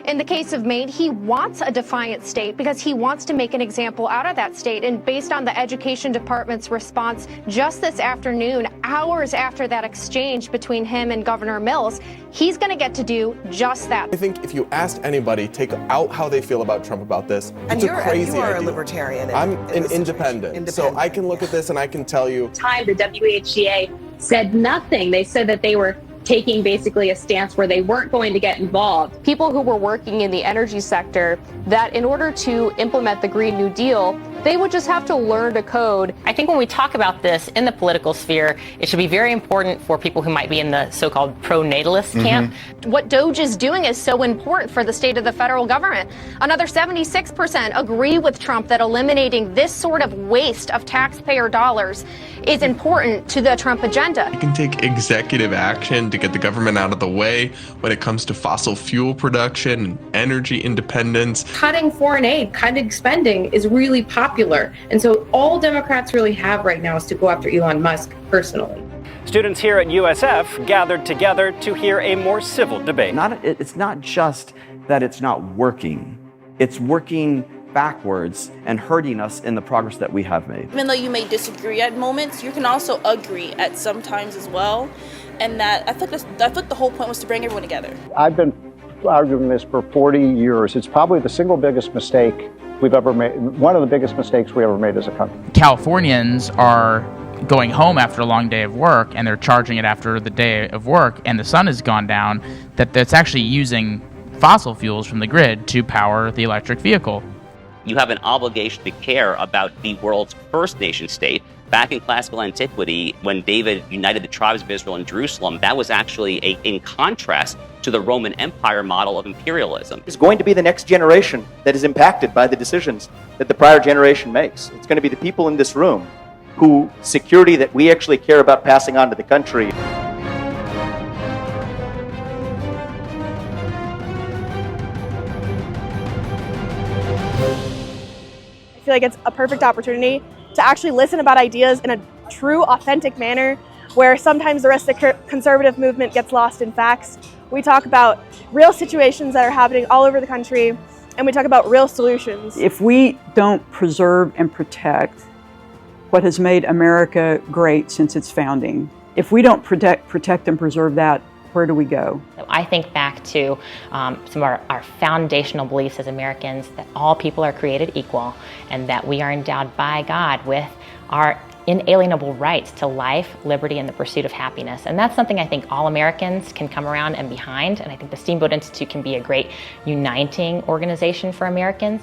In the case of Maine, he wants a defiant state because he wants to make an example out of that state. And based on the Education Department's response just this afternoon, hours after that exchange between him and Governor Mills, he's going to get to do just that. I think if you asked anybody, take out how they feel about Trump about this, it's a crazy idea. You are a libertarian. I'm an independent, so I can look at this and I can tell you. The WHGA said nothing. They said that they were taking basically a stance where they weren't going to get involved. People who were working in the energy sector, that in order to implement the Green New Deal, they would just have to learn to code. I think when we talk about this in the political sphere, it should be very important for people who might be in the so-called pro-natalist camp. What DOGE is doing is so important for the state of the federal government. Another 76% agree with Trump that eliminating this sort of waste of taxpayer dollars is important to the Trump agenda. You can take executive action to get the government out of the way when it comes to fossil fuel production and energy independence. Cutting foreign aid, cutting spending is really popular. And so all Democrats really have right now is to go after Elon Musk personally. Students here at USF gathered together to hear a more civil debate. It's not just that it's not working. It's working backwards and hurting us in the progress that we have made. Even though you may disagree at moments, you can also agree at some times as well. And that I think the whole point was to bring everyone together. I've been arguing this for 40 years. It's probably the single biggest mistake we've ever made, one of the biggest mistakes we ever made as a country. Californians are going home after a long day of work and they're charging it after the day of work and the sun has gone down, that's actually using fossil fuels from the grid to power the electric vehicle. You have an obligation to care about the world's first nation state. Back in classical antiquity, when David united the tribes of Israel in Jerusalem, that was actually in contrast to the Roman Empire model of imperialism. It's going to be the next generation that is impacted by the decisions that the prior generation makes. It's going to be the people in this room who security that we actually care about passing on to the country. I feel like it's a perfect opportunity to actually listen about ideas in a true, authentic manner, where sometimes the rest of the conservative movement gets lost in facts. We talk about real situations that are happening all over the country, and we talk about real solutions. If we don't preserve and protect what has made America great since its founding, if we don't protect and preserve that, where do we go? I think back to some of our foundational beliefs as Americans, that all people are created equal and that we are endowed by God with our inalienable rights to life, liberty, and the pursuit of happiness. And that's something I think all Americans can come around and behind. And I think the Steamboat Institute can be a great uniting organization for Americans.